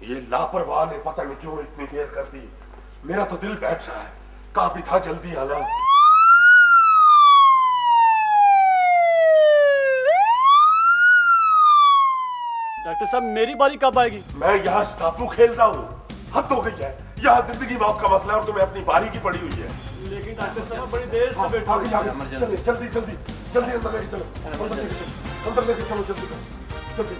ये लापरवाह ने पता नहीं क्यों इतनी देर कर दी। मेरा तो दिल बैठ रहा है, कहा भी था जल्दी आना। डॉक्टर साहब मेरी बारी कब आएगी? मैं यहाँ टापू खेल रहा हूँ, हद हो गई है। यहाँ जिंदगी मौत का मसला है और तुम्हें अपनी बारी की पड़ी हुई है। लेकिन डॉक्टर साहब बड़ी देर से बैठा हूँ। जल्दी जल्दी जल्दी जल्दी अंदर लेके चलो, अंदर लेके चलो, अंदर लेके चलो, जल्दी जल्दी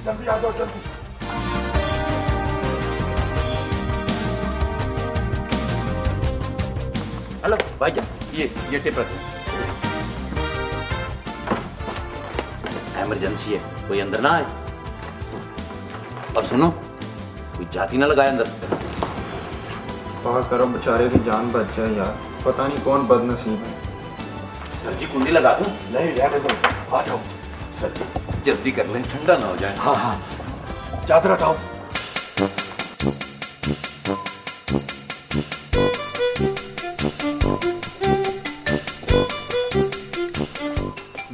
जल्दी आ जाओ, जल्दी। हेलो भाईजान, ये टिप रखो। इमरजेंसी है, कोई अंदर ना आए। और सुनो, कोई जाती ना लगाए अंदर। करो बेचारे की जान बच जाए यार, पता नहीं कौन बदनसीब है। सर जी कुंडी लगा दूं? नहीं रहने दो, आ जाओ। सर जी जल्दी कर लें, ठंडा ना हो जाए। हाँ हाँ, चादर हटाओ।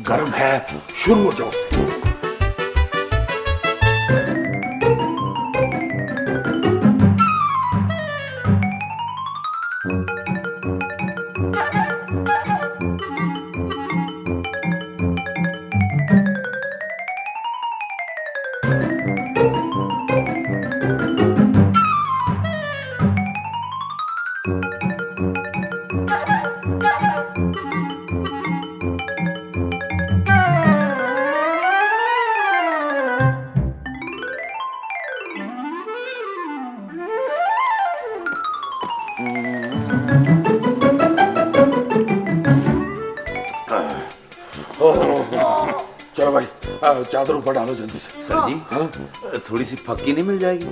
गर्म है, शुरू हो जाओ। चलो भाई, चादर ऊपर डालो जल्दी से। सर जी, हाँ? थोड़ी सी फक्की नहीं मिल जाएगी?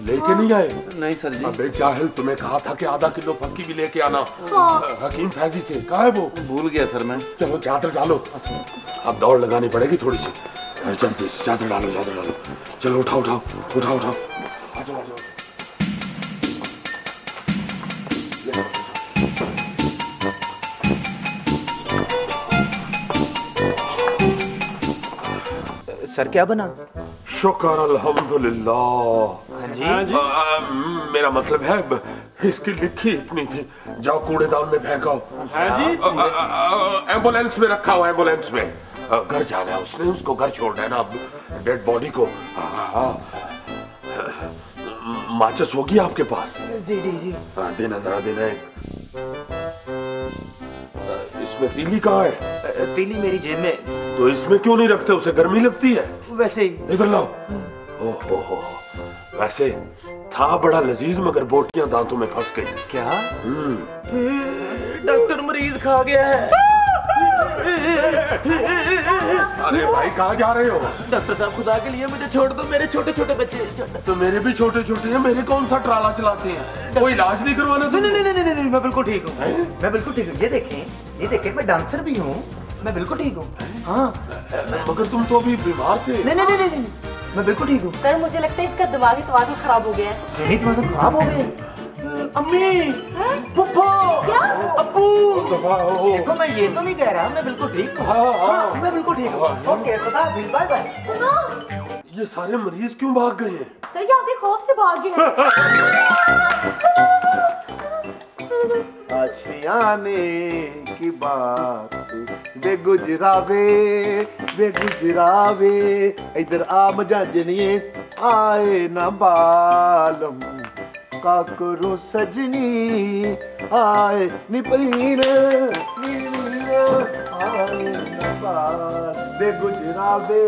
लेके नहीं आए? नहीं सर जी। अबे जाहिल, तुम्हें कहा था कि आधा किलो फक्की भी लेके आना। हकीम फैजी से कहा है वो? भूल गया सर मैं। चलो चादर डालो, अब दौड़ लगानी पड़ेगी थोड़ी सी। जल्दी से चादर डालो, चादर डालो। चलो उठाओ उठाओ उठाओ उठाओ, आ जाओ आ जाओ। सर क्या बना? शुक्र अल्हम्दुलिल्लाह। हाँ जी, मेरा मतलब है इसकी लिखी इतनी थी, जाओ कूड़ेदान में फेंको। हाँ जी, एम्बुलेंस में रखा हुआ, एम्बुलेंस में। घर जाना है उसने, उसको घर छोड़ना है ना डेड बॉडी को। माचिस होगी आपके पास? जी जी जी। देना जरा, देना है। इसमें तीली कहाँ है? तीली मेरी जेब में। तो इसमें क्यों नहीं रखते, उसे गर्मी लगती है? वैसे ही। इधर लाओ। ओहो, वैसे था बड़ा लजीज, मगर बोटियां दांतों में फंस गई। क्या? डॉक्टर मरीज खा गया है। अरे भाई कहाँ जा रहे हो? डॉक्टर साहब खुदा के लिए मुझे छोड़ दो, मेरे छोटे छोटे बच्चे। तो मेरे भी छोटे छोटे हैं, मेरे कौन सा ट्राला चलाते हैं? कोई इलाज नहीं करवाना? नहीं नहीं नहीं नहीं, मैं बिल्कुल ठीक हूँ। मैं बिल्कुल ठीक हूँ। ये देखें, मैं डांसर भी हूँ, मैं बिल्कुल ठीक हूँ। हाँ, मगर तुम तो अभी बीमार थे। नहीं नहीं नहीं, मैं बिल्कुल ठीक हूँ। सर मुझे लगता है इसका दिमागी तवाज़ुन खराब हो गया है। ज़हनी तवाज़ुन खराब हो गया? अम्मी, फुफ्फो, अब्बू, देखो मैं ये तो नहीं कह रहा, मैं बिल्कुल ठीक हूँ। हाँ, मैं बिल्कुल ठीक हूँ। ओके, खुदा हाफिज़, बाय बाय। ये सारे मरीज क्यों भाग गए हैं? सर ये आपके खौफ से भाग गए हैं। आशियाने की बात बेगुजरावे इधर आ मजाजनिए आए ना बालम का करो सजनी आए निपरीन आए ना बाल बेगुजरावे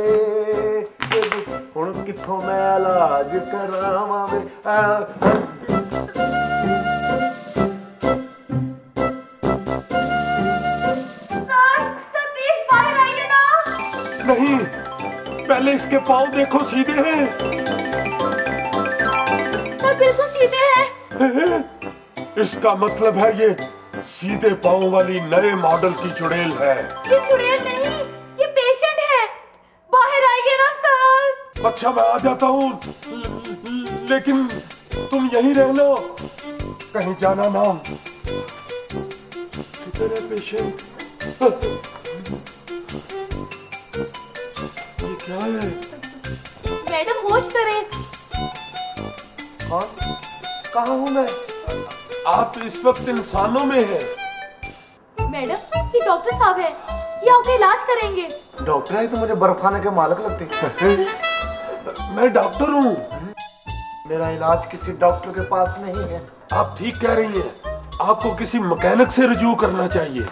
हुण किथों मैं इलाज करावां वे पहले इसके पाँव देखो, सीधे हैं। सर बिल्कुल सीधे हैं। इसका मतलब है ये सीधे पाँव वाली नए मॉडल की चुड़ैल है। ये चुड़ैल नहीं, ये पेशेंट है। बाहर आइए ना सर। अच्छा मैं आ जाता हूँ, लेकिन तुम यहीं रहना, कहीं जाना ना। किधर है पेशेंट? ये क्या है? मैडम होश करें। कौन? कहाँ हूँ मैं? आप इस वक्त इंसानों में हैं। मैडम ये डॉक्टर साहब है, ये आपका इलाज करेंगे। डॉक्टर है तो मुझे बर्फखाने के मालिक लगते हैं। मैं डॉक्टर हूँ। मेरा इलाज किसी डॉक्टर के पास नहीं है। आप ठीक कह रही हैं, आपको किसी मैकेनिक से रुजू करना चाहिए।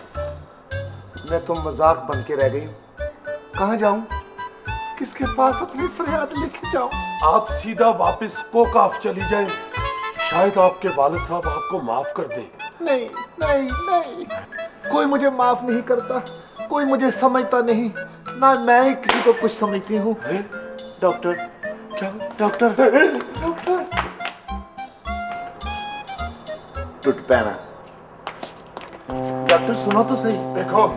मैं तो मजाक बन के रह गई हूँ। कहाँ जाऊँ? किसके पास अपनी फरियाद लेके जाऊँ? आप सीधा वापस कोकाफ चली जाएं, शायद आपके वालिद साहब आपको माफ कर दें। नहीं नहीं नहीं, कोई मुझे माफ नहीं करता, कोई मुझे समझता नहीं, ना मैं ही किसी को कुछ समझती हूँ। डॉक्टर, क्या? Doctor, doctor. टूट पैना। डॉक्टर सुनो तो सही। देखो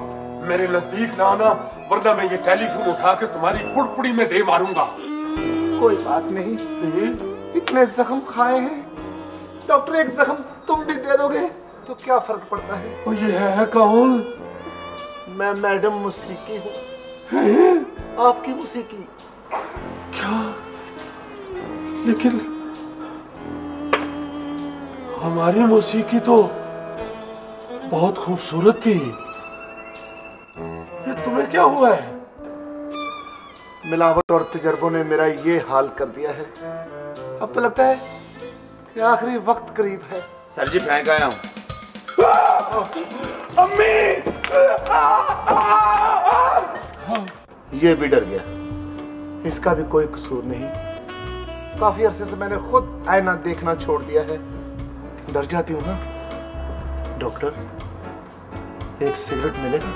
मेरे नजदीक ना आना, वरना मैं ये टेलीफोन उठा के तुम्हारी पुड़पुड़ी में दे मारूंगा। कोई बात नहीं, इतने जख्म खाए हैं डॉक्टर, एक जख्म तुम भी दे दोगे तो क्या फर्क पड़ता है? और ये है कौन? मैं मैडम मुसीकी हूँ, आपकी मुसीकी। क्या? लेकिन हमारी मौसीकी तो बहुत खूबसूरत थी। ये तुम्हें क्या हुआ है? मिलावट और तजर्बों ने मेरा ये हाल कर दिया है। अब तो लगता है कि आखिरी वक्त करीब है। सर जी फेंक आया हूँ। अम्मी! ये भी डर गया, इसका भी कोई कसूर नहीं। काफी अरसे से मैंने खुद आईना देखना छोड़ दिया है। डर जाती हूँ ना। डॉक्टर, एक सिगरेट मिलेगा?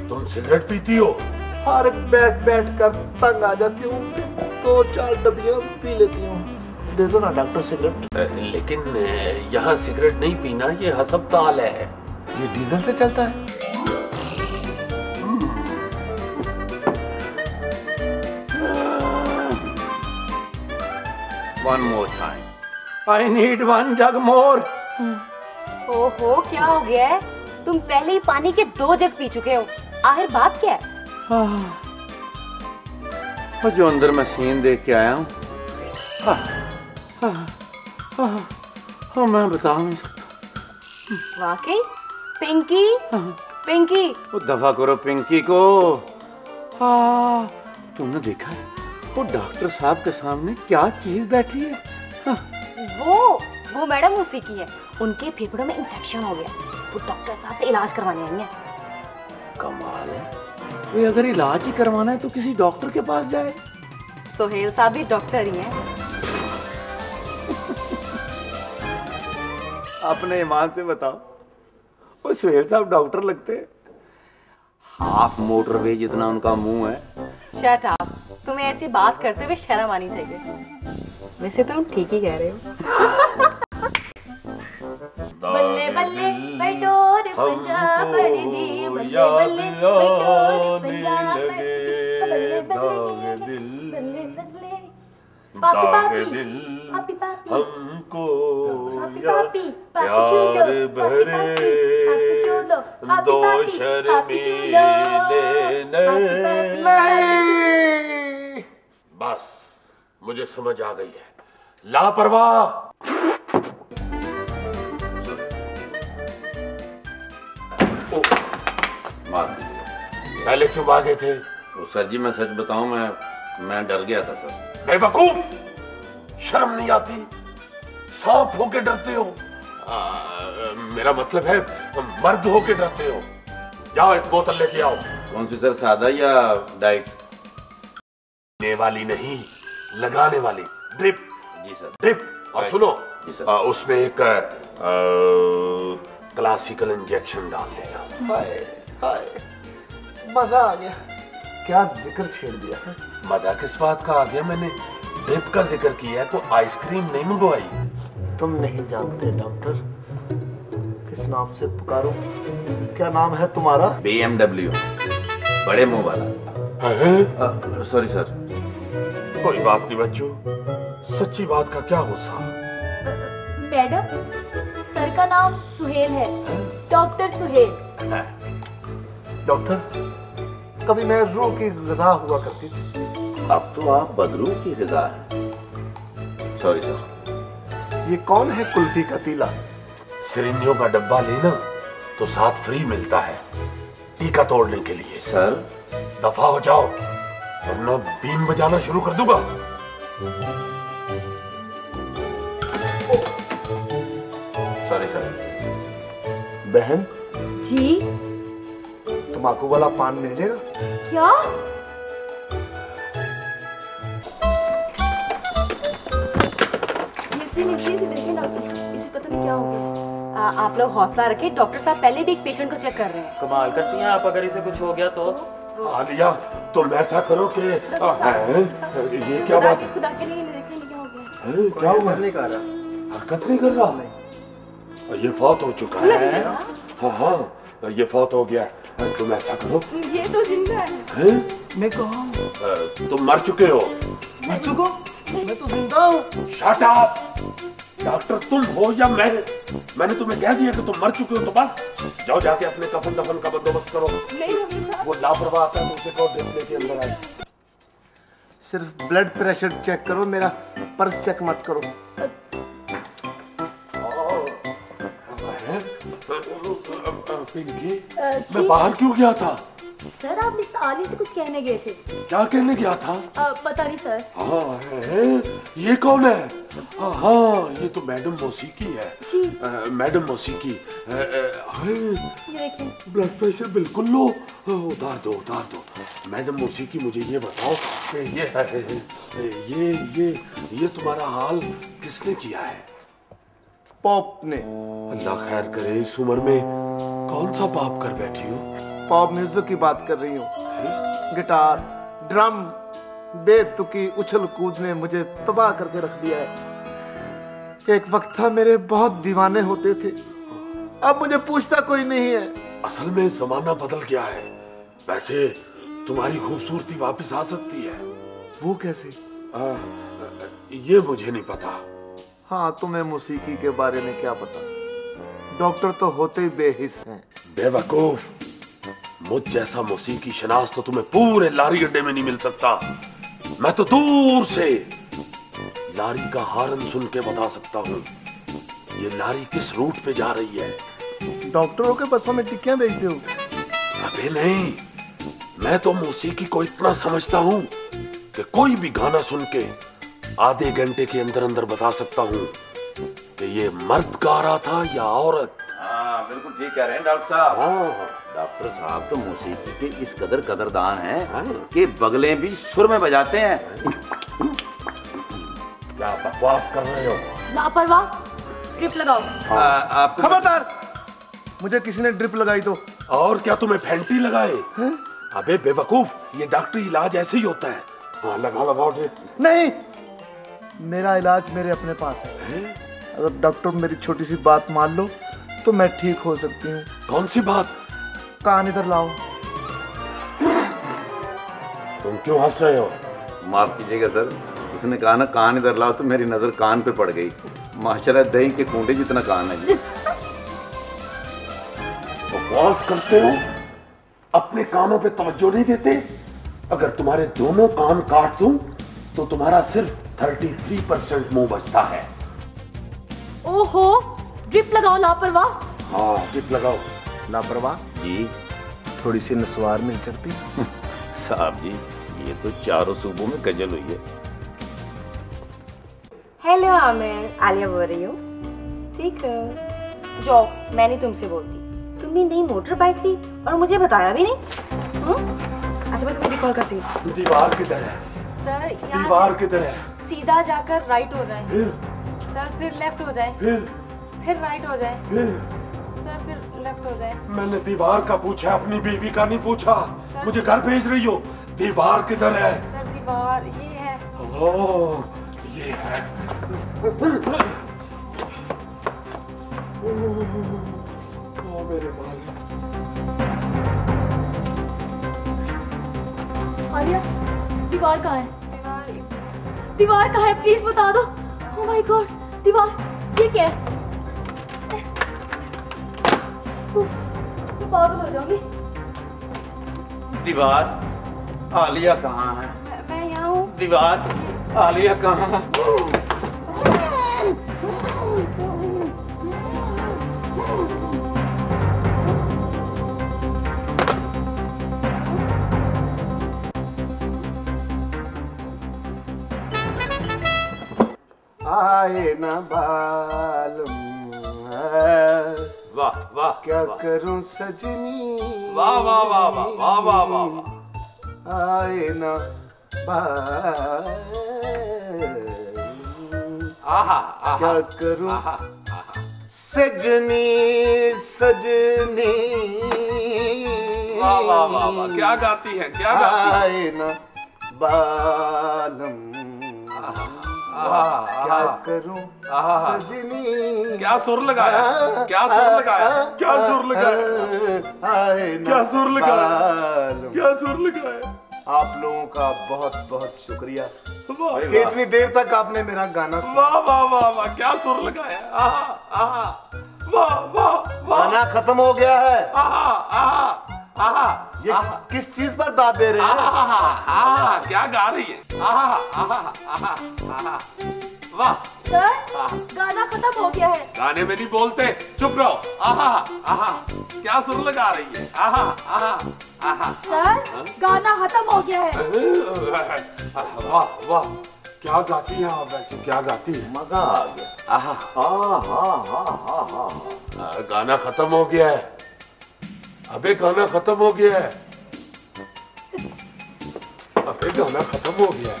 तुम सिगरेट पीती हो? फारग बैठ बैठ कर तंग आ जाती हूँ, तो 4 डबियां पी लेती हूँ। दे दो ना डॉक्टर सिगरेट। लेकिन यहाँ सिगरेट नहीं पीना, ये हस्पताल है। ये डीजल से चलता है। One more time. I need one jug more. ओहो क्या हो गया है? तुम पहले ही पानी के 2 जग पी चुके हो, आखिर बात क्या है? और जो अंदर मैं सीन देख के आया हूँ, मैं बता नहीं सकता। वाकई? पिंकी, पिंकी। वो दफा करो पिंकी को। तुमने देखा है वो डॉक्टर साहब के सामने क्या चीज बैठी है? वो मैडम उसी की है। उनके फेफड़ों में इंफेक्शन हो गया, वो डॉक्टर साहब से इलाज करवाने आई हैं। कमाल है, वो अगर इलाज ही करवाना है तो किसी डॉक्टर के पास जाए। सोहेल साहब भी डॉक्टर ही हैं। अपने ईमान से बताओ, वो सोहेल साहब डॉक्टर लगते हैं? हाफ मोटरवे जितना उनका मुंह है। शट अप, तुम्हें ऐसी बात करते हुए शर्म आनी चाहिए। वैसे तुम ठीक ही कह रहे हो। बल्ले बल्ले बैठोर पंजाब पड़ दी, बल्ले बल्ले बैठोर पंजाब बल्ले बल्ले बल्ले बल्ले पापी दिल पापी पापी हमको पापी प्यार भरे दो शर्मीले नहीं। बस मुझे समझ आ गई है, लापरवाह। माफ कीजिए। पहले क्यों भागे थे? वो सर जी मैं सच बताऊं, मैं डर गया था सर। बेवकूफ, शर्म नहीं आती? सांप होके डरते हो? मेरा मतलब है मर्द होके डरते हो। जाओ एक बोतल लेके आओ। कौन सी सर, सादा या डाइट? लेने वाली नहीं, लगाने वाली। ड्रिप। जी सर। ड्रिप। और सुनो जी सर, उसमें एक क्लासिकल इंजेक्शन डाल देना। हाय हाय, मजा आ गया। क्या जिक्र छेड़ दिया है। मजा किस बात का आ गया? मैंने ड्रिप का जिक्र किया है, कोई आइसक्रीम नहीं मंगवाई। तुम नहीं जानते डॉक्टर, किस नाम से पुकारूं? क्या नाम है तुम्हारा? BMW, बड़े मुंह वाला। Sorry sir. कोई बात नहीं बच्चों, सच्ची बात का क्या गुस्सा। मैडम, सर का नाम सुहेल है, डॉक्टर सुहेल। डॉक्टर, कभी मैं रूह की ग़िज़ा हुआ करती थी, अब तो आप बदरू की ग़िज़ा हैं। Sorry sir. ये कौन है कुल्फी का तीला? सिरिंजों का डब्बा लेना तो साथ फ्री मिलता है टीका तोड़ने के लिए। सर दफा हो जाओ वरना बीन बजाना शुरू कर दूंगा। Sorry sir. बहन जी? तंबाकू वाला पान मिल जाएगा? क्या? इसे पता नहीं क्या हो गया। आप लोग हौसला रखें, डॉक्टर साहब पहले भी एक पेशेंट को चेक कर रहे हैं। कमाल करती हैं आप, अगर इसे कुछ हो गया तो। आलिया, तुम ऐसा करो कि ये क्या बात है? खुदा के लिए देखें क्या हो गया। क्या हुआ? नहीं कर रहा। हरकत नहीं कर रहा? ये फौत हो चुका है। हाँ, ये फौत हो गया। तुम ऐसा करो, ये तो जिंदा है। मैं कहाँ हूँ? तुम मर चुके हो। मर चुका? मैं तो जिंदा हूँ। Shut up! डॉक्टर तुम हो या मैंने तुम्हें कह दिया कि तुम मर चुके हो, तो बस जाओ जाके अपने कफन दफन का बंदोबस्त करो। नहीं, वो लापरवाह आता है तो उसे कहो ड्रिप लेके अंदर आए। सिर्फ ब्लड प्रेशर चेक करो, मेरा पर्स चेक मत करो। पिंकी, मैं बाहर क्यों गया था? सर, आप मिस आली से कुछ कहने गए थे। क्या कहने गया था? पता नहीं सर। हाँ है, ये कौन है? हाँ, ये तो मैडम मौसीकी है। जी। मैडम मौसीकी। ये देखिए। ब्लड प्रेशर बिल्कुल लो। उतार दो, उतार दो। मैडम मौसीकी, मुझे ये बताओ कि ये तुम्हारा हाल किसने किया है? पॉप ने। अल्लाह खैर करे, इस उम्र में कौन सा पाप कर बैठी हो? पॉप म्यूजिक की बात कर रही हूँ। गिटार, ड्रम, बेतुकी उछल कूद ने मुझे तबाह करके रख दिया है। एक वक्त था मेरे बहुत दीवाने होते थे, अब मुझे पूछता कोई नहीं है। असल में जमाना बदल गया है। वैसे तुम्हारी खूबसूरती वापस आ सकती है। वो कैसे? ये मुझे नहीं पता। हाँ, तुम्हें मौसीकी के बारे में क्या पता? डॉक्टर तो होते ही बेहिस हैं। बेवकूफ, मुझ जैसा मौसीकी शनास तो तुम्हें पूरे लारी अड्डे में नहीं मिल सकता। मैं तो दूर से लारी का हारन सुन के बता सकता हूँ ये लारी किस रूट पे जा रही है। डॉक्टरों के बसों में टिक्कियां बेचते हो? अबे नहीं, मैं तो मौसीकी को इतना समझता हूँ कि कोई भी गाना सुन के आधे घंटे के अंदर अंदर बता सकता हूँ कि ये मर्द गा रहा था या औरत। हाँ, बिल्कुल ठीक कह रहे हैं डॉक्टर साहब। हाँ, डॉक्टर साहब तो मौसीकी के इस कदर कदरदान हैं कि बगलें भी सुर में बजाते हैं। क्या बकवास कर रहे हो? लापरवाह, ड्रिप लगाओ। आप खबरदार, मुझे किसी ने ड्रिप लगाई तो। और क्या तुम्हें फैंटी लगाए? अबे बेवकूफ, ये डॉक्टरी इलाज ऐसे ही होता है। हाँ, लगाओ ड्रिप। नहीं, मेरा इलाज मेरे अपने पास है। अगर डॉक्टर मेरी छोटी सी बात मान लो तो मैं ठीक हो सकती हूँ। कौन सी बात? कान इधर लाओ। तुम क्यों हंस रहे हो? माफ कीजिएगा सर, उसने कहा ना कान इधर लाओ तो मेरी नजर कान पे पड़ गई। माशाल्लाह दही के कूंडे जितना कान है जी। बकवास करते हो, अपने कानों पे तवज्जो नहीं देते। अगर तुम्हारे दोनों कान काट दूं तो तुम्हारा सिर्फ 33% मुंह बचता है। ओहो, ड्रिप लगाओ लापरवाह। हाँ, ड्रिप लगाओ। लापरवाह जी थोड़ी सी नस्वार मिल सकती? साहब जी, ये तो चारों सूबों में गजल हुई है। हेलो आमिर, आलिया बोल रही हूँ। ठीक है, जाओ, मैं नहीं तुमसे बोलती। तुमने नई मोटर बाइक ली और मुझे बताया भी नहीं। अच्छा, मैं तुम्हें रिकॉल करती हूँ। दीवार किधर है? सर, यहाँ दीवार किधर है? सीधा जाकर राइट हो जाए। फिर सर, फिर लेफ्ट हो जाए। फिर राइट हो जाए। फिर सर फिर लेफ्ट हो जाए। मैंने दीवार का पूछा, अपनी बीवी का नहीं पूछा। मुझे घर भेज रही हो? दीवार किधर है? सर दीवार ये है। ओह, ये है। ओ मेरे मालिक। आलिया, दीवार कहाँ है? दीवार दीवार कहाँ है? प्लीज बता दो। ओह माय गॉड, दीवार, ये क्या है? उफ, मैं पागल हो जाऊंगी। दीवार, आलिया कहाँ है? मैं यहाँ हूँ। दीवार, आलिया कहाँ है? आए ना बालम, वाह वाह, क्या वाह। करूं सजनी, वाह वाह वाह वाह वाह वाह वाह वाह। आए ना बालम, आहा आहा, क्या करूं आहा, सजनी सजनी। वाह वाह वाह वाह, क्या गाती है, क्या गाती है। आए ना बालम, क्या करूं सजनी। क्या सुर लगाया, क्या सुर लगाया, क्या सुर लगाया, आए ना क्या सुर लगाया, बालम। क्या सुर लगाया। आप लोगों का बहुत बहुत शुक्रिया वाह कि इतनी देर तक आपने मेरा गाना सुना। वाह वाह वाह वाह, क्या सुर लगाया। आहा आहा, वाह वाह वाह। गाना खत्म हो गया है। आहा आहा आहा, ये किस चीज पर दाद दे रहे हैं? आहा, क्या गा रही है। आहा आहा आहा आहा, वाह। सर, गाना खत्म हो गया है। गाने में नहीं बोलते, चुप रहो। आहा आहा, क्या सुर लगा रही है। आहा आहा आहा, सर, गाना खत्म हो गया है। वाह वाह, क्या गाती है आप वैसे, क्या गाती है? मजा आ गया। आहा गाना खत्म हो गया है। अबे गाना खत्म हो गया है। अबे गाना खत्म हो गया है।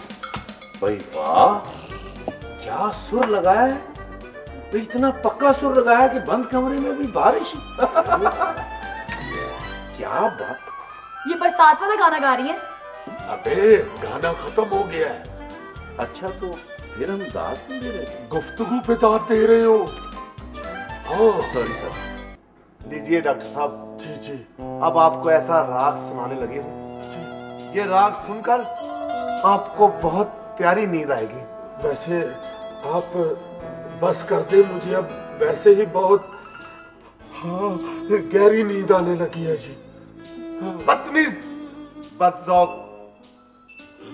भाई वाह, क्या सुर लगाया है। भाई इतना पक्का सुर लगाया कि बंद कमरे में भी बारिश। क्या बात। ये बरसात वाला गाना गा रही है। अबे गाना खत्म हो गया है। अच्छा तो फिर हम दाद क्यों दे रहे थे? गुफ्तगू पे दाद दे रहे हो? हाँ सॉरी सर। लीजिए डॉक्टर साहब, जी जी। अब आपको ऐसा राग सुनाने लगे हूँ। ये राग सुनकर आपको बहुत प्यारी नींद आएगी। वैसे आप बस कर दे, मुझे अब वैसे ही बहुत गहरी नींद आने लगी है जी। बदतमीज, बदजौक,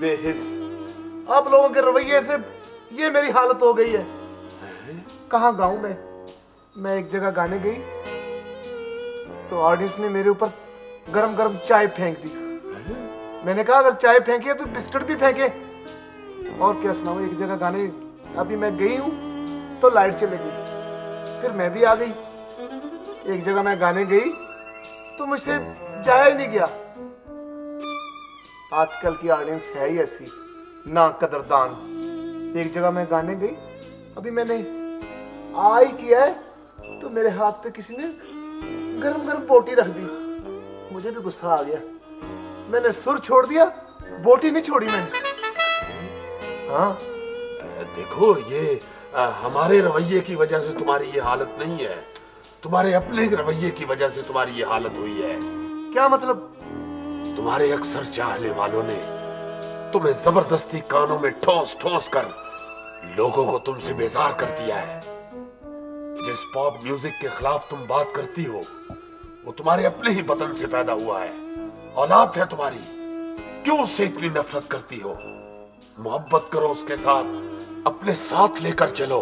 बेहिस, आप लोगों के रवैये से ये मेरी हालत हो गई है। कहाँ गाऊं मैं एक जगह गाने गई तो ऑडियंस ने मेरे ऊपर गरम गरम चाय फेंक दी। मैंने कहा अगर चाय फेंकी है तो बिस्किट भी फेंके। और क्या सुनाऊं, एक जगह गाने अभी मैं गई हूं तो लाइट चली गई, फिर मैं भी आ गई। एक जगह मैं गाने गई तो मुझसे जाया ही नहीं गया। आजकल की ऑडियंस है ही ऐसी ना कदरदान। एक जगह मैं गाने गई, अभी मैंने आई किया है तो मेरे हाथ पे किसी ने गरम गरम बोटी रख दी। मुझे भी गुस्सा आ गया, मैंने सुर छोड़ दिया, बोटी नहीं छोड़ी मैंने। हाँ देखो, ये हमारे रवैये की वजह से तुम्हारी ये हालत नहीं है, तुम्हारे अपने रवैये की वजह से तुम्हारी ये हालत हुई है। क्या मतलब? तुम्हारे अक्सर चाहने वालों ने तुम्हें जबरदस्ती कानों में ठोस ठोस कर लोगों को तुमसे बेजार कर दिया है। जिस पॉप म्यूजिक के खिलाफ तुम बात करती हो वो तुम्हारे अपने ही वतन से पैदा हुआ है, औलाद है तुम्हारी। क्यों उससे इतनी नफरत करती हो? मोहब्बत करो उसके साथ, अपने साथ लेकर चलो,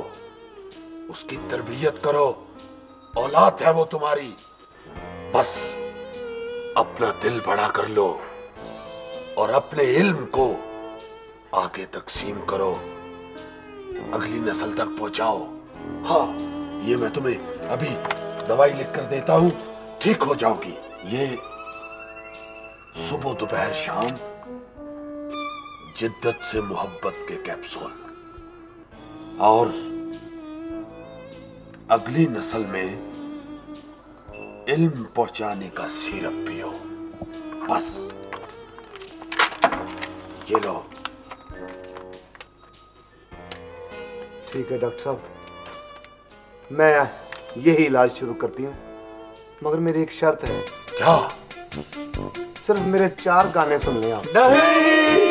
उसकी तरबियत करो, औलाद है वो तुम्हारी। बस अपना दिल बड़ा कर लो और अपने इल्म को आगे तकसीम करो, अगली नस्ल तक पहुंचाओ। हाँ, ये मैं तुम्हें अभी दवाई लिख कर देता हूं, ठीक हो जाओगी। ये सुबह दोपहर शाम जिद्दत से मोहब्बत के कैप्सूल, और अगली नस्ल में इल्म पहुंचाने का सिरप पियो, बस। ये लो। ठीक है डॉक्टर साहब, मैं यही इलाज शुरू करती हूँ, मगर मेरी एक शर्त है। क्या? सिर्फ मेरे 4 गाने सुन लें आप। नहीं,